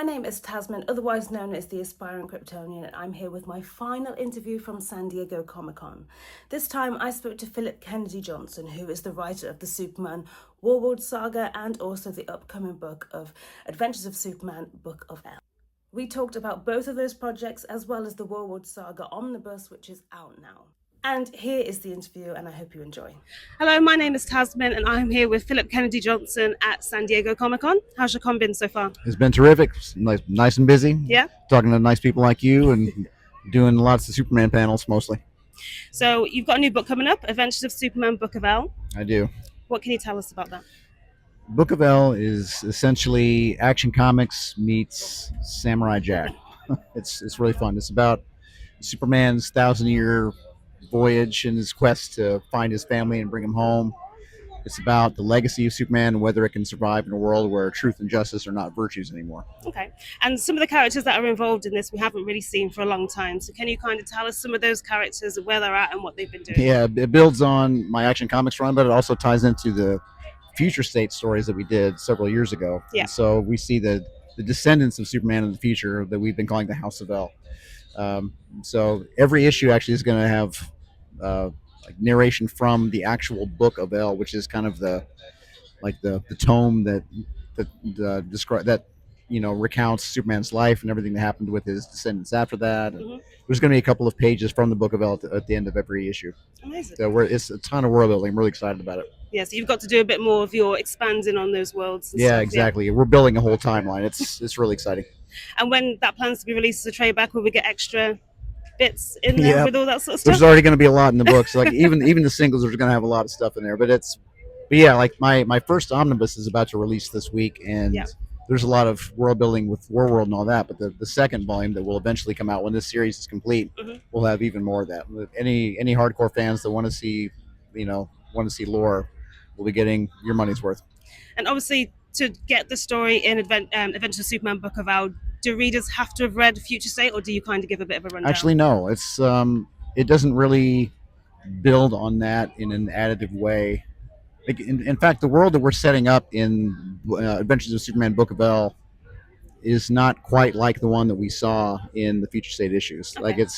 name is Tasman, otherwise known as the Aspiring Kryptonian, and I'm here with my final interview from San Diego Comic-Con. This time I spoke to Phillip Kennedy Johnson, who is the writer of the Superman Warworld Saga and also the upcoming book of Adventures of Superman, Book of L. We talked about both of those projects as well as the Warworld Saga omnibus, which is out now. And here is the interview, and I hope you enjoy. Hello, my name is Tasman, and I'm here with Phillip Kennedy Johnson at San Diego Comic-Con. How's your con been so far? It's been terrific. Nice and busy. Yeah? Talking to nice people like you and doing lots of Superman panels mostly. So you've got a new book coming up, Adventures of Superman, Book of L. I do. What can you tell us about that? Book of L is essentially Action Comics meets Samurai Jack. It's really fun. It's about Superman's 1,000-year voyage and his quest to find his family and bring him home. It's about the legacy of Superman and whether it can survive in a world where truth and justice are not virtues anymore. Okay. And some of the characters that are involved in this we haven't really seen for a long time. So can you kind of tell us some of those characters, where they're at and what they've been doing? Yeah, it builds on my Action Comics run, but it also ties into the future state stories that we did several years ago. Yeah. And so we see the descendants of Superman in the future that we've been calling the House of L. So every issue actually is going to have narration from the actual Book of L, which is kind of the tome that describe that recounts Superman's life and everything that happened with his descendants after that. And there's going to be a couple of pages from the Book of L at the end of every issue. Amazing. So it's a ton of world building. I'm really excited about it. Yeah, so you've got to do a bit more of your expanding on those worlds. And yeah, stuff, exactly. Yeah. We're building a whole timeline. It's really exciting. And when that plans to be released as a trade back, will we get extra bits in there with all that sort of stuff? There's already going to be a lot in the books. Like even the singles are going to have a lot of stuff in there. But yeah, like my first omnibus is about to release this week, and there's a lot of world building with Warworld and all that. But the second volume that will eventually come out when this series is complete, will have even more of that. Any hardcore fans that want to see lore will be getting your money's worth. And obviously, to get the story in Adventures of Superman, Book of L, do readers have to have read Future State, or do you kind of give a bit of a rundown? Actually, no. It's it doesn't really build on that in an additive way. Like, in fact, the world that we're setting up in Adventures of Superman, Book of L is not quite like the one that we saw in the Future State issues. Okay. Like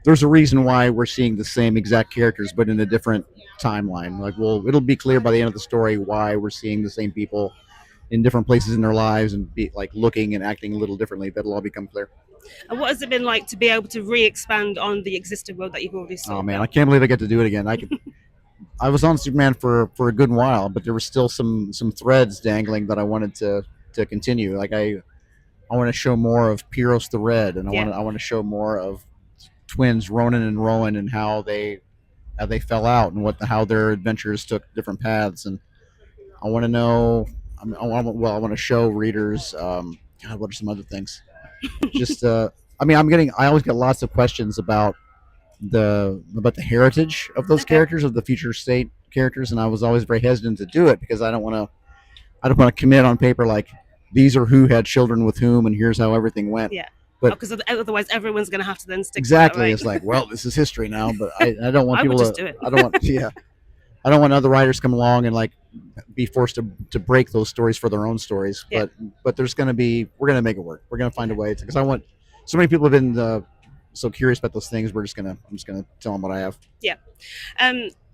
there's a reason why we're seeing the same exact characters, but in a different timeline. Like, it'll be clear by the end of the story why we're seeing the same people in different places in their lives and be like looking and acting a little differently. That'll all become clear. And what has it been like to be able to re-expand on the existing world that you've already seen? Oh man, I can't believe I get to do it again. I was on Superman for a good while, but there were still some threads dangling that I wanted to continue. Like I want to show more of Pyros the Red, and I want to show more of twins Ronan and Rowan and how they fell out and how their adventures took different paths. And I want to know. I want to show readers. God, what are some other things? Just I always get lots of questions about the heritage of those characters, of the Future State characters, and I was always very hesitant to do it because I don't want to commit on paper like these are who had children with whom and here's how everything went. Yeah. But because otherwise everyone's going to have to then stick exactly. To that, right? It's like, well, this is history now, but I don't want people to do it. I don't want other writers to come along and like be forced to break those stories for their own stories. Yeah. But we're going to make it work. We're going to find a way because I want so many people have been so curious about those things. I'm just gonna tell them what I have. Yeah.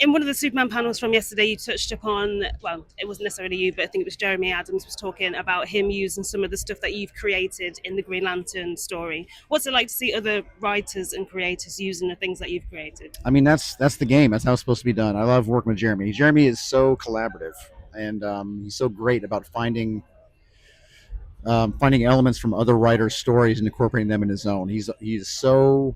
In one of the Superman panels from yesterday, you touched upon, well, it wasn't necessarily you, but I think it was Jeremy Adams was talking about him using some of the stuff that you've created in the Green Lantern story. What's it like to see other writers and creators using the things that you've created? I mean, that's the game. That's how it's supposed to be done. I love working with Jeremy. Jeremy is so collaborative, and he's so great about finding elements from other writers' stories and incorporating them in his own. He's so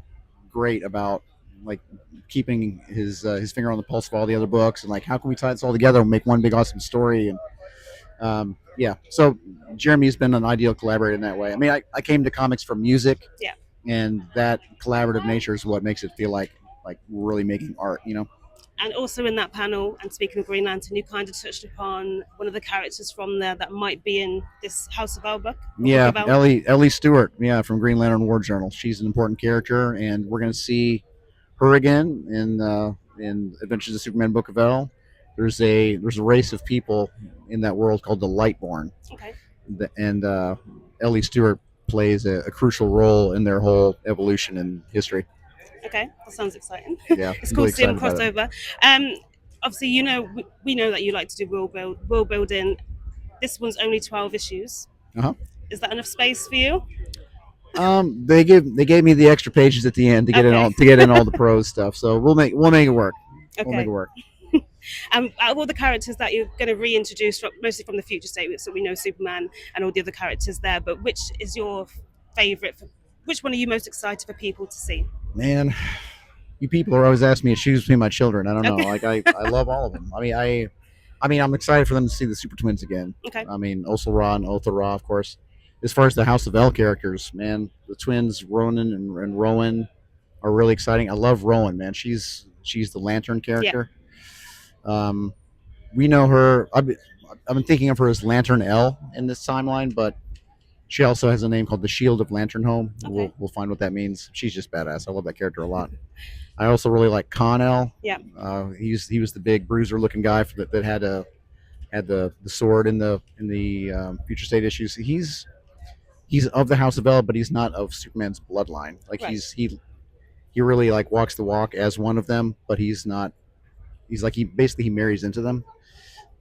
great about like keeping his finger on the pulse of all the other books and like how can we tie this all together and make one big awesome story. And so Jeremy's been an ideal collaborator in that way. I mean, I came to comics for music, and that collaborative nature is what makes it feel like we're really making art, And also in that panel, and speaking of Green Lantern, you kind of touched upon one of the characters from there that might be in this House of L book. Yeah, Ellie Stewart, from Green Lantern War Journal. She's an important character, and we're going to see her again in Adventures of Superman, Book of L. There's a race of people in that world called the Lightborn. Okay. And Ellie Stewart plays a crucial role in their whole evolution in history. Okay, that sounds exciting. Yeah, It's I'm cool really to see them excited cross about it. over. Obviously, we know that you like to do world building. This one's only 12 issues. Uh-huh. Is that enough space for you? They gave me the extra pages at the end to get in Okay. all to get in all the prose stuff. So we'll make it work. We'll make Okay. it work. Out of all the characters that you're going to reintroduce, mostly from the future state, so we know Superman and all the other characters there, but which is your favorite? Which one are you most excited for people to see? Man, you people are always asking me to choose between my children. I don't know. Okay. Like I love all of them. I mean, I'm excited for them to see the Super Twins again. Okay. I mean, Oselra and Othra, of course. As far as the House of L characters, man, the twins Ronan and Rowan are really exciting. I love Rowan, man. She's the Lantern Yeah. character. Um, we know her. I've been thinking of her as Lantern L in this timeline, but she also has a name called the Shield of Lantern Home. Okay. We'll find what that means. She's just badass. I love that character a lot. I also really like Con-El. Yeah. He was the big bruiser looking guy that had the sword in the future state issues. He's of the House of El, but he's not of Superman's bloodline. Like Right. he really like walks the walk as one of them, but he's not. He's like he marries into them,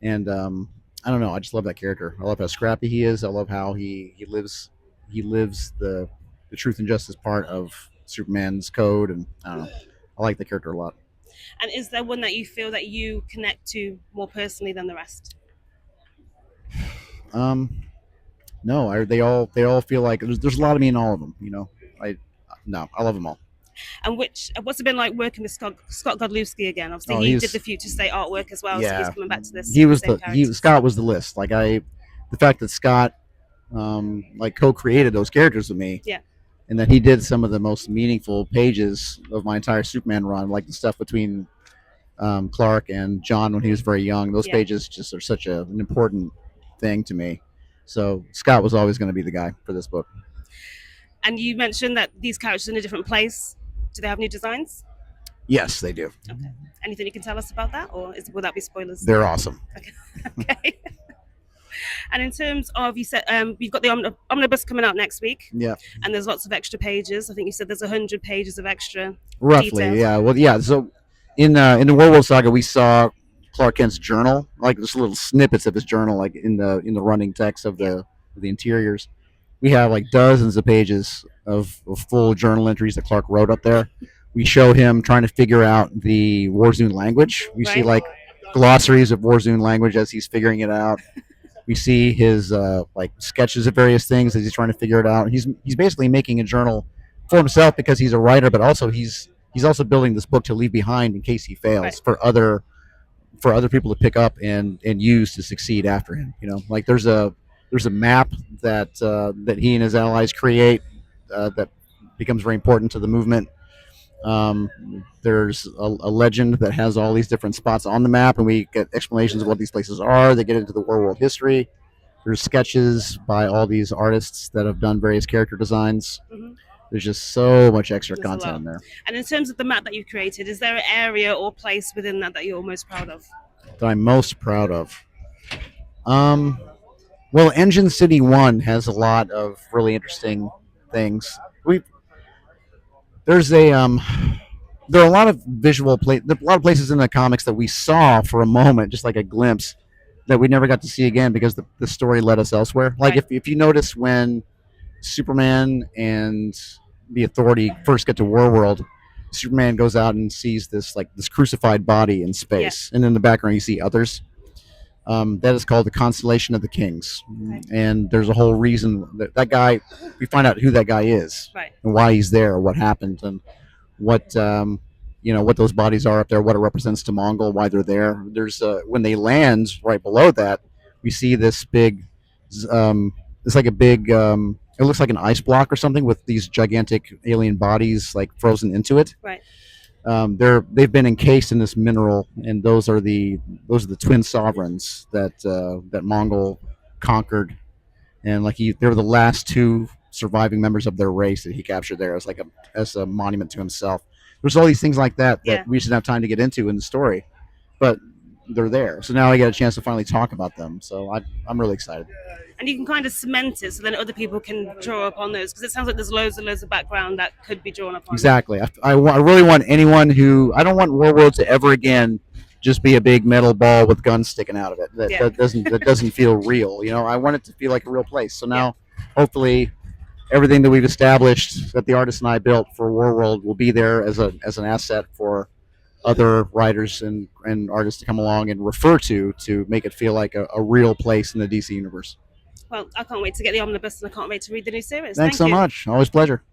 and I don't know. I just love that character. I love how scrappy he is. I love how he lives the truth and justice part of Superman's code, and I don't know. I like the character a lot. And is there one that you feel that you connect to more personally than the rest? Um, no, they all feel like there's a lot of me in all of them. I no, I love them all. And what's it been like working with Scott Godlewski again? Obviously, Oh, he he's did the future state artwork as well, so he's yeah. coming back to this. He was same the he characters. Scott was the list. The fact that Scott like co-created those characters with me. Yeah. And that he did some of the most meaningful pages of my entire Superman run, like the stuff between Clark and John when he was very young. Those Yeah. pages just are such an important thing to me. So Scott was always going to be the guy for this book. And you mentioned that these characters are in a different place. Do they have new designs? Yes, they do. Okay. Anything you can tell us about that, or will that be spoilers? They're awesome. Okay. And in terms of, you said you've got the omnibus coming out next week, Yeah, and there's lots of extra pages. I think you said there's 100 pages of extra. roughly. details. Yeah. Well, yeah. So in the Warworld Saga, we saw Clark Kent's journal, like just little snippets of his journal, like in the running text of the interiors. We have like dozens of pages of full journal entries that Clark wrote up there. We show him trying to figure out the Warzone language. We see Right. like glossaries of Warzone language as he's figuring it out. We see his like sketches of various things as he's trying to figure it out. He's basically making a journal for himself because he's a writer, but also he's also building this book to leave behind in case he fails Right. for other people to pick up and use to succeed after him. Like there's a map that he and his allies create that becomes very important to the movement. There's a legend that has all these different spots on the map, and we get explanations of what these places are. They get into the world history. There's sketches by all these artists that have done various character designs. Mm-hmm. There's just so much extra There's a content lot. in there And in terms of the map that you've created, is there an area or place within that you're most proud of? that I'm most proud of. Well, Engine City 1 has a lot of really interesting things. There's a there are a lot of there are a lot of places in the comics that we saw for a moment, just like a glimpse, that we never got to see again because the story led us elsewhere. Like Right. if you notice when Superman and the Authority first get to Warworld, Superman goes out and sees this crucified body in space, and in the background you see others. That is called the Constellation of the Kings, Okay. and there's a whole reason that guy. We find out who that guy is Right. and why he's there, what happened, and what what those bodies are up there, what it represents to Mongol, why they're there. There's when they land right below that, we see this big. It's like a big. It looks like an ice block or something with these gigantic alien bodies like frozen into it. Right. They've been encased in this mineral, and those are the twin sovereigns that Mongol conquered, and they were the last two surviving members of their race that he captured there as a monument to himself. There's all these things like that Yeah. we should have time to get into in the story, but they're there. So now I get a chance to finally talk about them. So I'm really excited. And you can kind of cement it so then other people can draw upon those, because it sounds like there's loads and loads of background that could be drawn upon. Exactly. I really want anyone who I don't want Warworld to ever again just be a big metal ball with guns sticking out of it. That doesn't feel real. You know, I want it to feel like a real place. So now, hopefully, everything that we've established that the artist and I built for Warworld will be there as an asset for other writers and artists to come along and refer to make it feel like a real place in the DC universe. Well, I can't wait to get the omnibus, and I can't wait to read the new series. Thanks so much. Always a pleasure.